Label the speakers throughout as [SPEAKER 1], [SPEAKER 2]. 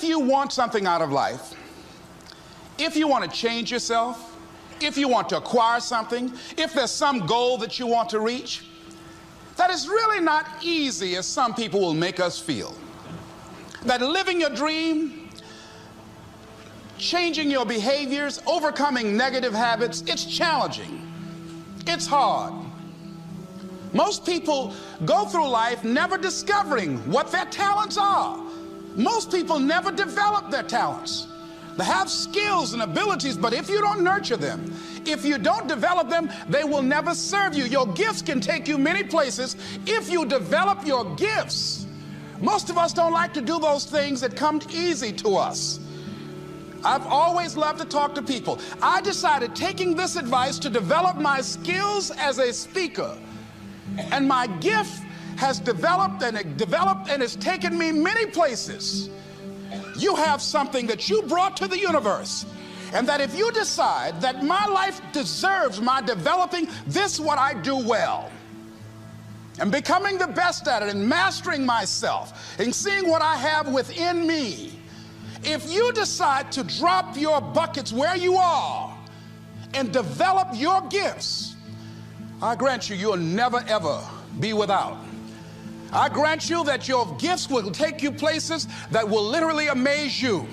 [SPEAKER 1] If you want something out of life, if you want to change yourself, if you want to acquire something, if there's some goal that you want to reach, that is really not easy as some people will make us feel. That living your dream, changing your behaviors, overcoming negative habits, it's challenging. It's hard. Most people go through life never discovering what their talents are. Most people never develop their talents. They have skills and abilities, but if you don't nurture them, if you don't develop them, they will never serve you. Your gifts can take you many places if you develop your gifts. Most of us don't like to do those things that come easy to us. I've always loved to talk to people. I decided, taking this advice, to develop my skills as a speaker. And my gift has developed and it's taken me many places. You have something that you brought to the universe, and that if you decide that my life deserves my developing this, what I do well, and becoming the best at it, and mastering myself, and seeing what I have within me, if you decide to drop your buckets where you are and develop your gifts, I grant you, you'll never ever be without. I grant you that your gifts will take you places that will literally amaze you.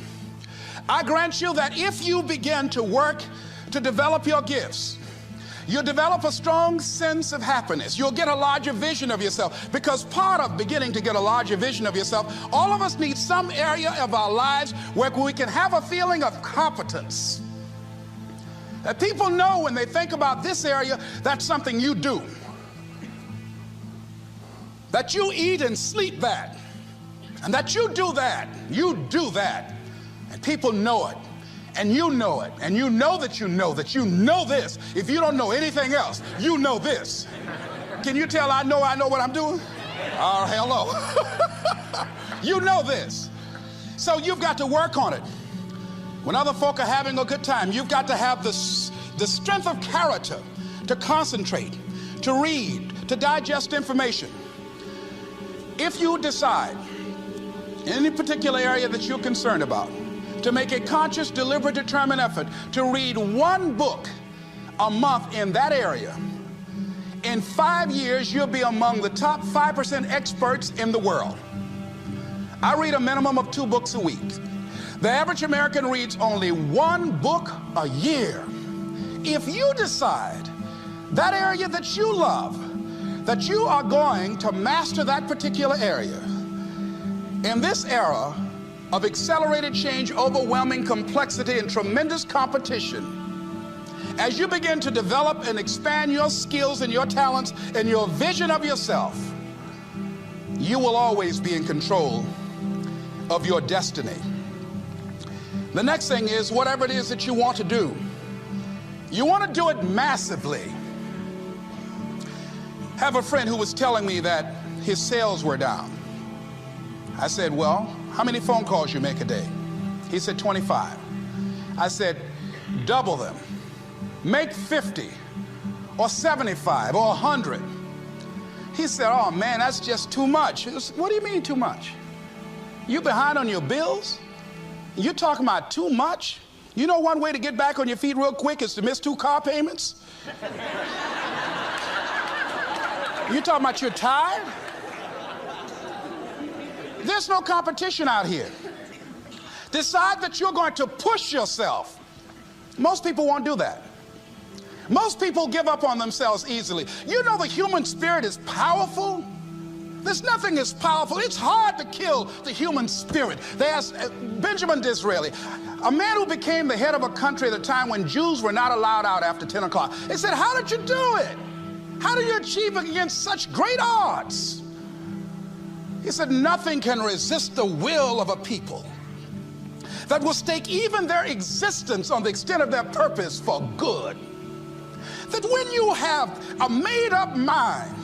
[SPEAKER 1] I grant you that if you begin to work to develop your gifts, you'll develop a strong sense of happiness. You'll get a larger vision of yourself, because part of beginning to get a larger vision of yourself, all of us need some area of our lives where we can have a feeling of competence. That people know when they think about this area, that's something you do. That you eat and sleep that, and that you do that, and people know it, and you know it, and you know that you know this. If you don't know anything else, you know this. Can you tell I know what I'm doing? Oh, hello. You know this. So you've got to work on it. When other folk are having a good time, you've got to have the strength of character to concentrate, to read, to digest information. If you decide in any particular area that you're concerned about, to make a conscious, deliberate, determined effort to read one book a month in that area, in 5 years, you'll be among the top 5% experts in the world. I read a minimum of 2 books a week. The average American reads only 1 book a year. If you decide that area that you love, that you are going to master that particular area, in this era of accelerated change, overwhelming complexity, and tremendous competition, as you begin to develop and expand your skills and your talents and your vision of yourself, you will always be in control of your destiny. The next thing is, whatever it is that you want to do, you want to do it massively. I have a friend who was telling me that his sales were down. I said, well, how many phone calls you make a day? He said, 25. I said, double them. Make 50 or 75 or 100. He said, oh man, that's just too much. What do you mean too much? You behind on your bills? You talking about too much? You know one way to get back on your feet real quick is to miss 2 car payments? You talking about you're tired? There's no competition out here. Decide that you're going to push yourself. Most people won't do that. Most people give up on themselves easily. You know the human spirit is powerful. There's nothing as powerful. It's hard to kill the human spirit. They asked Benjamin Disraeli, a man who became the head of a country at a time when Jews were not allowed out after 10 o'clock. They said, how did you do it? How do you achieve it against such great odds? He said, nothing can resist the will of a people that will stake even their existence on the extent of their purpose for good. That when you have a made-up mind,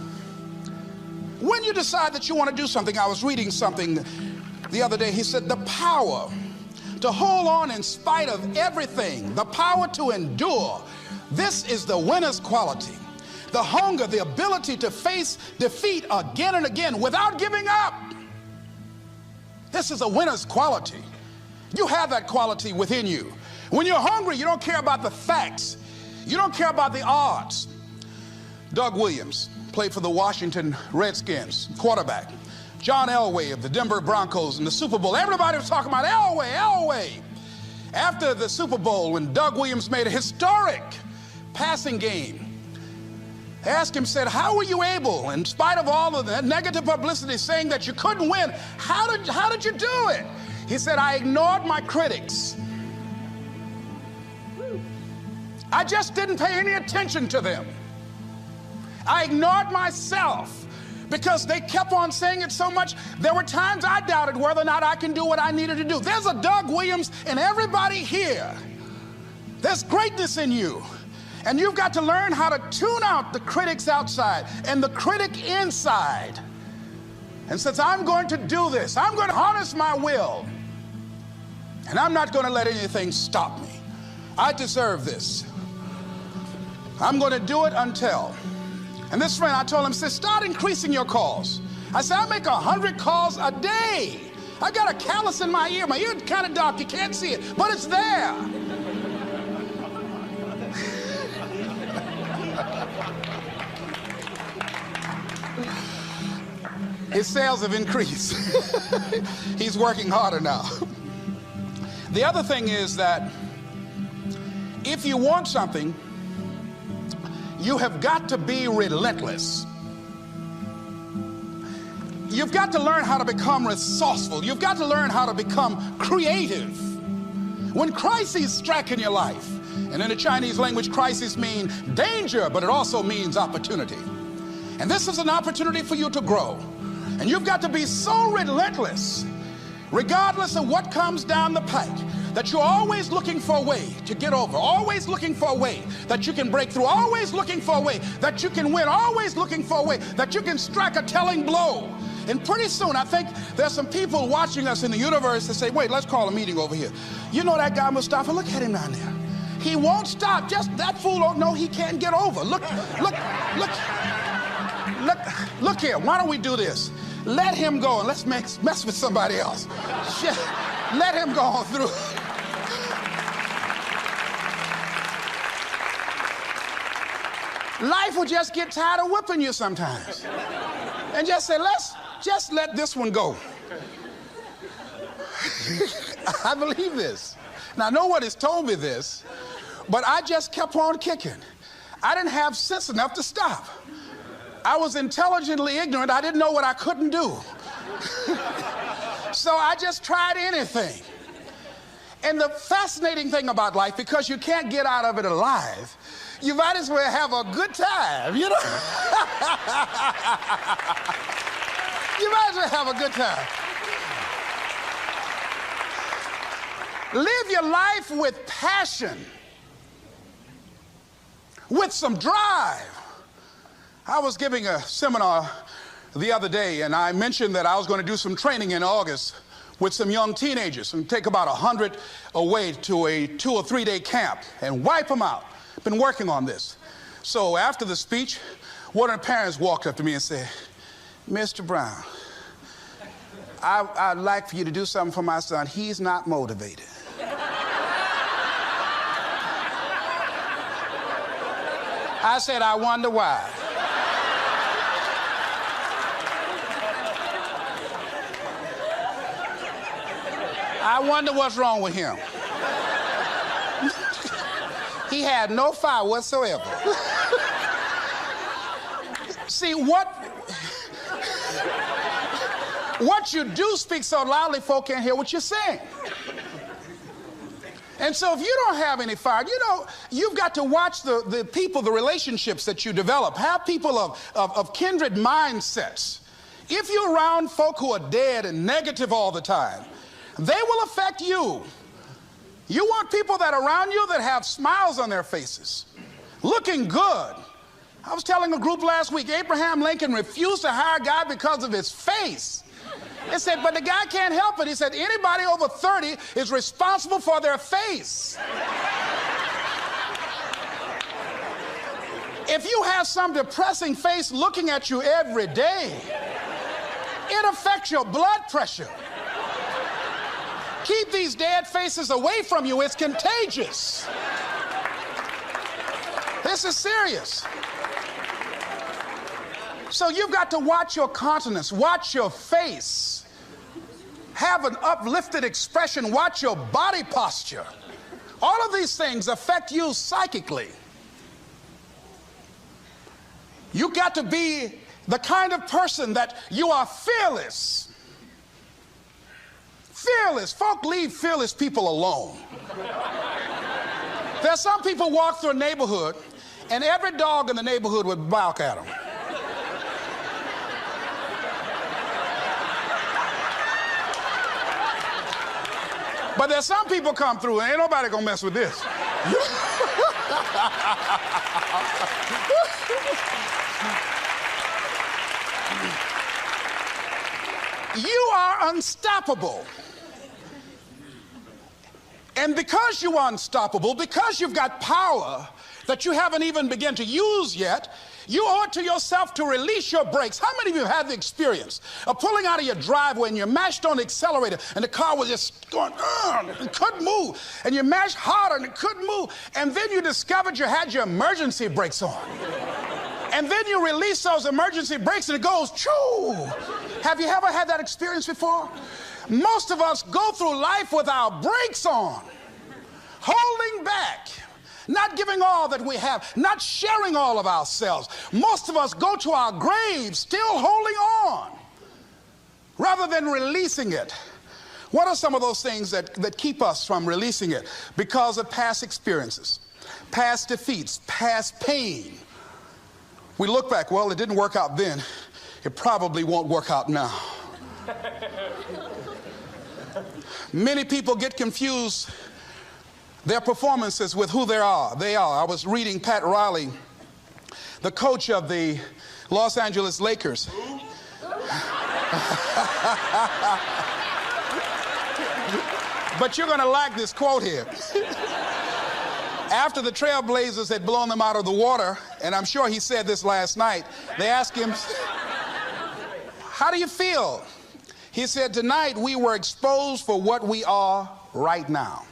[SPEAKER 1] when you decide that you want to do something, I was reading something the other day, he said, the power to hold on in spite of everything, the power to endure, this is the winner's quality. The hunger, the ability to face defeat again and again without giving up. This is a winner's quality. You have that quality within you. When you're hungry, you don't care about the facts. You don't care about the odds. Doug Williams played for the Washington Redskins, quarterback. John Elway of the Denver Broncos in the Super Bowl. Everybody was talking about Elway. After the Super Bowl, when Doug Williams made a historic passing game, they asked him, said, how were you able, in spite of all of the negative publicity saying that you couldn't win, how did you do it? He said, I ignored my critics. I just didn't pay any attention to them. I ignored myself because they kept on saying it so much. There were times I doubted whether or not I can do what I needed to do. There's a Doug Williams in everybody here. There's greatness in you. And you've got to learn how to tune out the critics outside and the critic inside. And says, I'm going to do this. I'm going to harness my will. And I'm not going to let anything stop me. I deserve this. I'm going to do it until. And this friend, I told him, said, start increasing your calls. I said, I make 100 calls a day. I got a callus in my ear. My ear is kind of dark. You can't see it, but it's there. His sales have increased. He's working harder now. The other thing is that if you want something, you have got to be relentless. You've got to learn how to become resourceful. You've got to learn how to become creative. When crises strike in your life, and in the Chinese language, crises mean danger, but it also means opportunity. And this is an opportunity for you to grow. And you've got to be so relentless, regardless of what comes down the pike, that you're always looking for a way to get over, always looking for a way that you can break through, always looking for a way that you can win, always looking for a way that you can strike a telling blow. And pretty soon, I think there's some people watching us in the universe that say, wait, let's call a meeting over here. You know that guy Mustafa? Look at him down there. He won't stop. Just that fool don't know he can't get over. Look here. Why don't we do this? Let him go and let's mess with somebody else. Shit. Let him go on through. Life will just get tired of whipping you sometimes. And just say, just let this one go. I believe this. Now, no one has told me this, but I just kept on kicking. I didn't have sense enough to stop. I was intelligently ignorant. I didn't know what I couldn't do. So I just tried anything. And the fascinating thing about life, because you can't get out of it alive, you might as well have a good time, you know? You might as well have a good time. Live your life with passion, with some drive. I was giving a seminar the other day, and I mentioned that I was going to do some training in August with some young teenagers and take about 100 away to a 2 or 3 day camp and wipe them out. Been working on this. So after the speech, one of the parents walked up to me and said, Mr. Brown, I'd like for you to do something for my son. He's not motivated. I said, I wonder why. I wonder what's wrong with him. He had no fire whatsoever. See, what you do speak so loudly, folk can't hear what you're saying. And so if you don't have any fire, you've got to watch the people, the relationships that you develop. Have people of kindred mindsets. If you're around folk who are dead and negative all the time, they will affect you. You want people that are around you that have smiles on their faces, looking good. I was telling a group last week, Abraham Lincoln refused to hire a guy because of his face. They said, but the guy can't help it. He said, anybody over 30 is responsible for their face. If you have some depressing face looking at you every day, it affects your blood pressure. Keep these dead faces away from you. It's contagious. This is serious. So you've got to watch your countenance, watch your face, have an uplifted expression, watch your body posture. All of these things affect you psychically. You got to be the kind of person that you are fearless. Fearless. Folk leave fearless people alone. There's some people walk through a neighborhood and every dog in the neighborhood would bark at them. But there's some people come through and ain't nobody gonna mess with this. You are unstoppable. And because you are unstoppable, because you've got power that you haven't even begun to use yet, you owe it to yourself to release your brakes. How many of you have the experience of pulling out of your driveway and you mashed on the accelerator and the car was just going, and couldn't move, and you mashed harder and it couldn't move, and then you discovered you had your emergency brakes on. And then you release those emergency brakes and it goes, choo! Have you ever had that experience before? Most of us go through life with our brakes on, holding back, not giving all that we have, not sharing all of ourselves. Most of us go to our graves still holding on rather than releasing it. What are some of those things that keep us from releasing it? Because of past experiences, past defeats, past pain. We look back, well, it didn't work out then. It probably won't work out now. Many people get confused their performances with who they are. I was reading Pat Riley, the coach of the Los Angeles Lakers. But you're going to like this quote here. After the Trailblazers had blown them out of the water, and I'm sure he said this last night, they asked him, how do you feel? He said, tonight we were exposed for what we are right now.